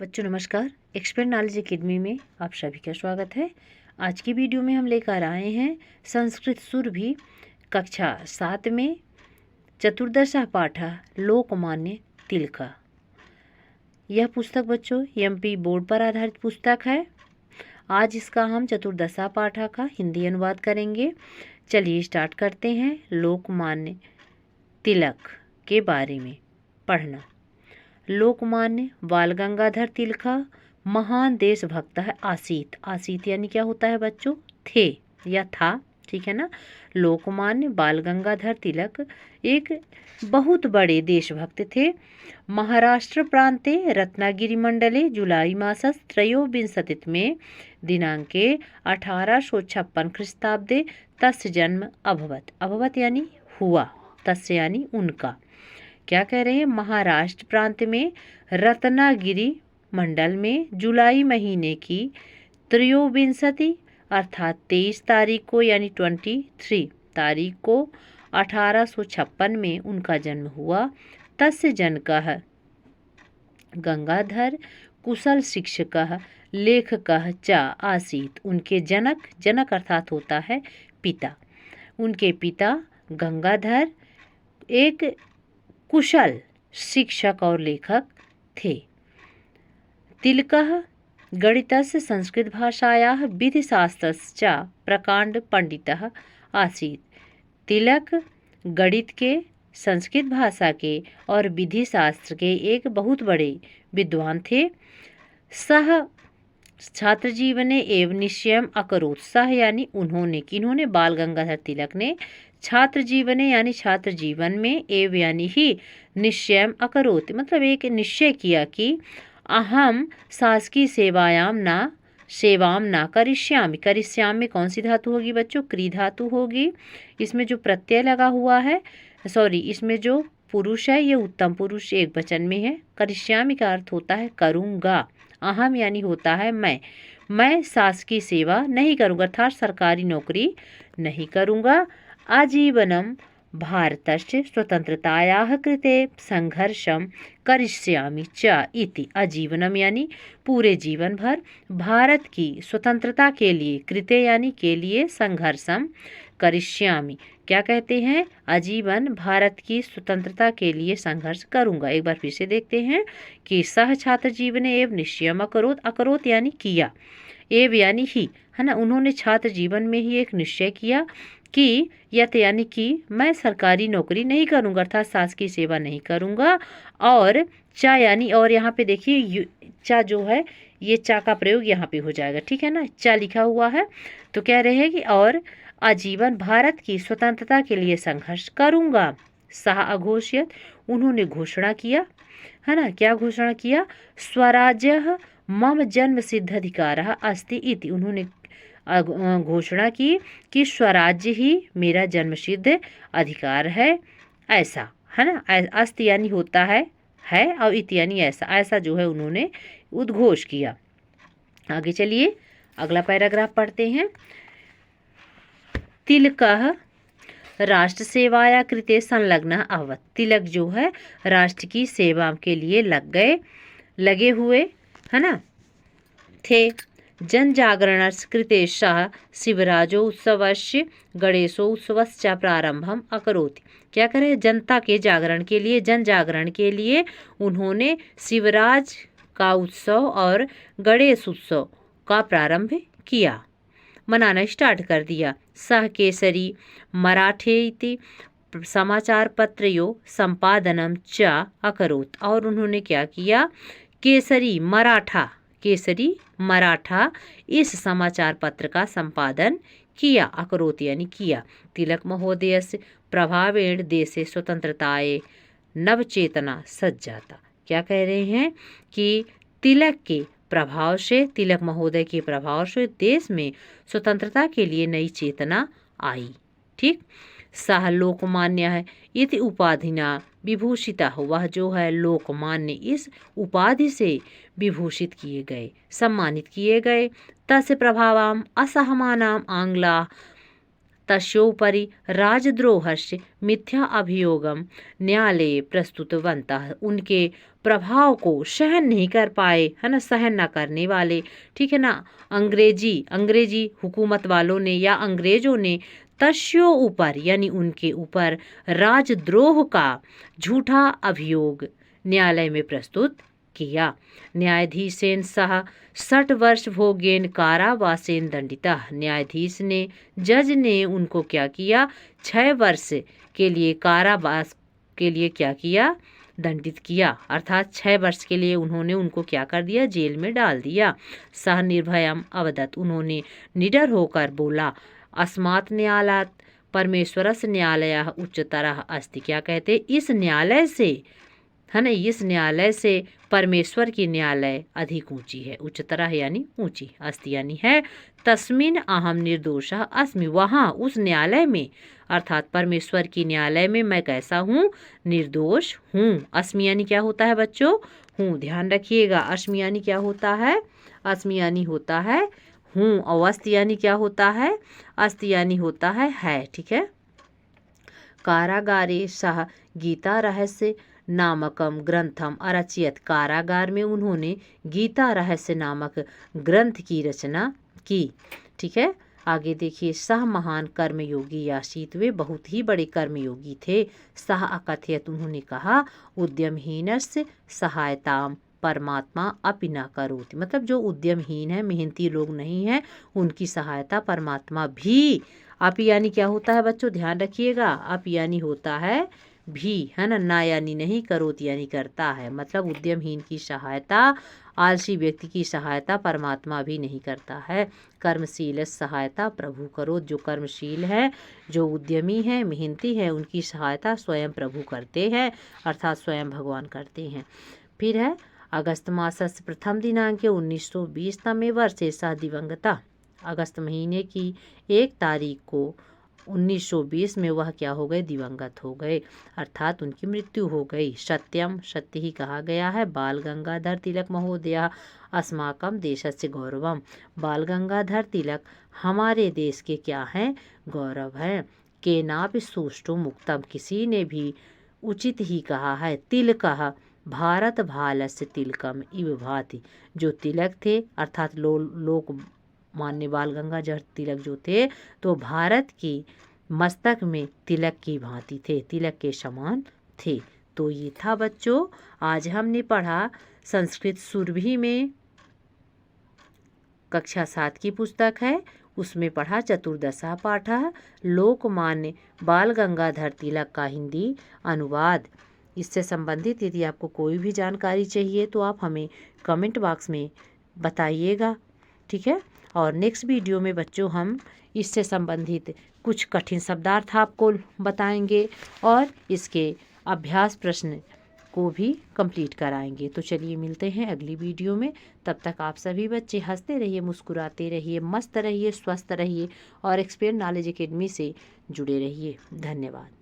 बच्चों नमस्कार। Expert knowledge academy में आप सभी का स्वागत है। आज की वीडियो में हम लेकर आए हैं संस्कृत सुरभि कक्षा 7 में चतुर्दशः पाठ लोकमान्य तिलक। यह पुस्तक बच्चों एमपी बोर्ड पर आधारित पुस्तक है। आज इसका हम चतुर्दशा पाठ का हिंदी अनुवाद करेंगे। चलिए स्टार्ट करते हैं। लोकमान्य तिलक के बारे में पढ़ना। लोकमान्य बाल गंगाधर तिलक महान देशभक्त है। आसीत यानी क्या होता है बच्चों? थे या था, ठीक है ना। लोकमान्य बाल गंगाधर तिलक एक बहुत बड़े देशभक्त थे। महाराष्ट्र प्रांते रत्नागिरी मंडले जुलाई मासस् त्रयोविंशतितमे दिनांके 1856 ख्रीस्ताब्दे तस्य जन्म अभवत यानी हुआ, तस्य यानी उनका। क्या कह रहे हैं? महाराष्ट्र प्रांत में रत्नागिरी मंडल में जुलाई महीने की त्रयोविंशति अर्थात 23 तारीख को यानी 23 तारीख को 1856 में उनका जन्म हुआ। तस्य जनकः गंगाधर कुशल शिक्षकः लेखकः च आसीत्। उनके जनक अर्थात होता है पिता। उनके पिता गंगाधर एक कुशल शिक्षक और लेखक थे। तिलकः गणितस्य संस्कृत भाषायाः विधिशास्त्रश्च प्रकांड पंडितः आसीत्। तिलक गणित के, संस्कृत भाषा के और विधि शास्त्र के एक बहुत बड़े विद्वान थे। सह छात्र जीवने एवं निश्चयम् अकरोत्। सह यानी उन्होंने, किन्होंने? बाल गंगाधर तिलक ने छात्र जीवने यानी छात्र जीवन में, एव यानी ही, निश्चयम् अकरोत् मतलब एक निश्चय किया कि अहम शासकीय सेवाम ना करिष्यामि। करिष्यामि में कौन सी धातु होगी बच्चों? क्री धातु होगी। इसमें जो प्रत्यय लगा हुआ है, इसमें जो पुरुष है ये उत्तम पुरुष एक वचन में है। करिष्यामि का अर्थ होता है करूँगा। अहम यानी होता है मैं शासकीय सेवा नहीं करूँगा अर्थात सरकारी नौकरी नहीं करूँगा। आजीवनम भारतस्य स्वतंत्रतायाः कृते संघर्षम करिष्यामि च इति। आजीवनम यानी पूरे जीवन भर, भारत की स्वतंत्रता के लिए, कृते यानी के लिए, संघर्षम करिष्यामि क्या कहते हैं? आजीवन भारत की स्वतंत्रता के लिए संघर्ष करूंगा। एक बार फिर से देखते हैं कि सह छात्र जीवन एवं निश्चयम् अकरोत्। अकरोत् यानी किया, एव यानी ही, है ना। उन्होंने छात्र जीवन में ही एक निश्चय किया कि यत यानी कि मैं सरकारी नौकरी नहीं करूंगा अर्थात शासकीय सेवा नहीं करूंगा। और चा यानी, और यहाँ पे देखिए चा जो है ये चा का प्रयोग यहाँ पे हो जाएगा, ठीक है ना। चा लिखा हुआ है तो कह रहे हैं कि और आजीवन भारत की स्वतंत्रता के लिए संघर्ष करूंगा। सह अघोषयत उन्होंने घोषणा किया, है ना। क्या घोषणा किया? स्वराज्य मम जन्म सिद्ध अधिकारः अस्ति इति। उन्होंने घोषणा की कि स्वराज्य ही मेरा जन्म सिद्ध अधिकार है, ऐसा, है ना। अस्ति यानी होता है और इति यानी ऐसा जो है उन्होंने उद्घोष किया। आगे चलिए अगला पैराग्राफ पढ़ते हैं। तिलकः राष्ट्र सेवाया कृते संलग्न अभवत्। तिलक जो है राष्ट्र की सेवा के लिए लगे हुए, है ना, थे। जन जागरण कृते सह शिवराजो उत्सवस्य गणेशोत्सवश्च प्रारंभम अकरोति। क्या करें? जनता के जागरण के लिए, जन जागरण के लिए उन्होंने शिवराज का उत्सव और गणेश उत्सव का प्रारंभ किया, मनाना स्टार्ट कर दिया। सह केसरी मराठे इति समाचार पत्रयो संपादनम च अकरोत्। और उन्होंने क्या किया? केसरी मराठा इस समाचार पत्र का संपादन किया। अकरोत् यानी किया। तिलक महोदयस्य प्रभावेण देशे स्वतंत्रताये नवचेतना सज्जाता। क्या कह रहे हैं कि तिलक के प्रभाव से, तिलक महोदय के प्रभाव से देश में स्वतंत्रता के लिए नई चेतना आई। ठीक। सह लोकमान्य है इति उपाधिना विभूषिता। वह जो है लोकमान्य इस उपाधि से विभूषित किए गए, सम्मानित किए गए। तस्य प्रभावाम असहमानाम आंग्ला तस्योपरि राजद्रोहस्य मिथ्या अभियोगम न्यायालये प्रस्तुतवन्तः। उनके प्रभाव को सहन नहीं कर पाए, है ना, सहन ना करने वाले, ठीक है ना, अंग्रेजी हुकूमत वालों ने या अंग्रेजों ने तस्यो ऊपर यानी उनके ऊपर राजद्रोह का झूठा अभियोग न्यायालय में प्रस्तुत किया। न्यायाधीशेन सह 60 वर्ष भोगेन कारावासेन दंडिता। न्यायाधीश ने, जज ने उनको क्या किया, 6 वर्ष के लिए कारावास के लिए क्या किया, दंडित किया, अर्थात 6 वर्ष के लिए उन्होंने उनको क्या कर दिया, जेल में डाल दिया। सह निर्भयम अवदत। उन्होंने निडर होकर बोला, अस्मात् न्यायालयात् परमेश्वरस्य न्यायालयः उच्चतरः अस्ति। क्या कहते, इस न्यायालय से, है ना, इस न्यायालय से परमेश्वर की न्यायालय अधिक ऊंची है। उच्चतरः यानी ऊंची, अस्ति यानी है, तस्मिन अहम निर्दोषः अस्मि। वहाँ उस न्यायालय में, अर्थात परमेश्वर की न्यायालय में मैं कैसा हूँ, निर्दोष हूँ। अस्मि यानी क्या होता है बच्चों, हूँ, ध्यान रखिएगा। अस्मि यानी क्या होता है, अस्मि यानी होता है हूँ, और अस्ति यानी क्या होता है, अस्ति यानी होता है, ठीक है। कारागारे सह गीता रहस्य नामकम ग्रंथम अरचियत। कारागार में उन्होंने गीता रहस्य नामक ग्रंथ की रचना की, ठीक है। आगे देखिए, सह महान कर्मयोगी आसीत। वे बहुत ही बड़े कर्मयोगी थे। सह अकथयत, उन्होंने कहा, उद्यमहीनस्य सहायताम परमात्मा अपि न करोति। मतलब जो उद्यमहीन है, मेहनती लोग नहीं है, उनकी सहायता परमात्मा भी, अपि यानी क्या होता है बच्चों, ध्यान रखिएगा, अपि यानी होता है भी, है ना यानी नहीं, करोति यानी करता है। मतलब उद्यमहीन की सहायता, आलसी व्यक्ति की सहायता परमात्मा भी नहीं करता है। कर्मशील सहायता प्रभु करो। जो कर्मशील है, जो उद्यमी है, मेहनती है, उनकी सहायता स्वयं प्रभु करते हैं, अर्थात स्वयं भगवान करते हैं। फिर है अगस्त मासस्य प्रथम दिनांक 1920 तमे वर्षे सह दिवंगता। अगस्त महीने की 1 तारीख को 1920 में वह क्या हो गए, दिवंगत हो गए, अर्थात उनकी मृत्यु हो गई। सत्यम, सत्य ही कहा गया है। बाल गंगाधर तिलक महोदय अस्माकम देशस्य गौरवम। बाल गंगाधर तिलक हमारे देश के क्या हैं, गौरव हैं। केनापि सुष्ठु मुक्तम, किसी ने भी उचित ही कहा है। तिलकः भारत भालस्य तिलकम इव भाति। जो तिलक थे, अर्थात लोक मान्य बाल गंगाधर तिलक जो थे, तो भारत की मस्तक में तिलक की भांति थे, तिलक के समान थे। तो ये था बच्चों, आज हमने पढ़ा संस्कृत सुरभि में कक्षा 7 की पुस्तक है, उसमें पढ़ा चतुर्दशा पाठः लोकमान्य बाल गंगाधर तिलक का हिंदी अनुवाद। इससे संबंधित यदि आपको कोई भी जानकारी चाहिए तो आप हमें कमेंट बॉक्स में बताइएगा, ठीक है। और नेक्स्ट वीडियो में बच्चों हम इससे संबंधित कुछ कठिन शब्दार्थ आपको बताएंगे और इसके अभ्यास प्रश्न को भी कंप्लीट कराएंगे। तो चलिए मिलते हैं अगली वीडियो में। तब तक आप सभी बच्चे हंसते रहिए, मुस्कुराते रहिए, मस्त रहिए, स्वस्थ रहिए और एक्सपेयर नॉलेज एकेडमी से जुड़े रहिए। धन्यवाद।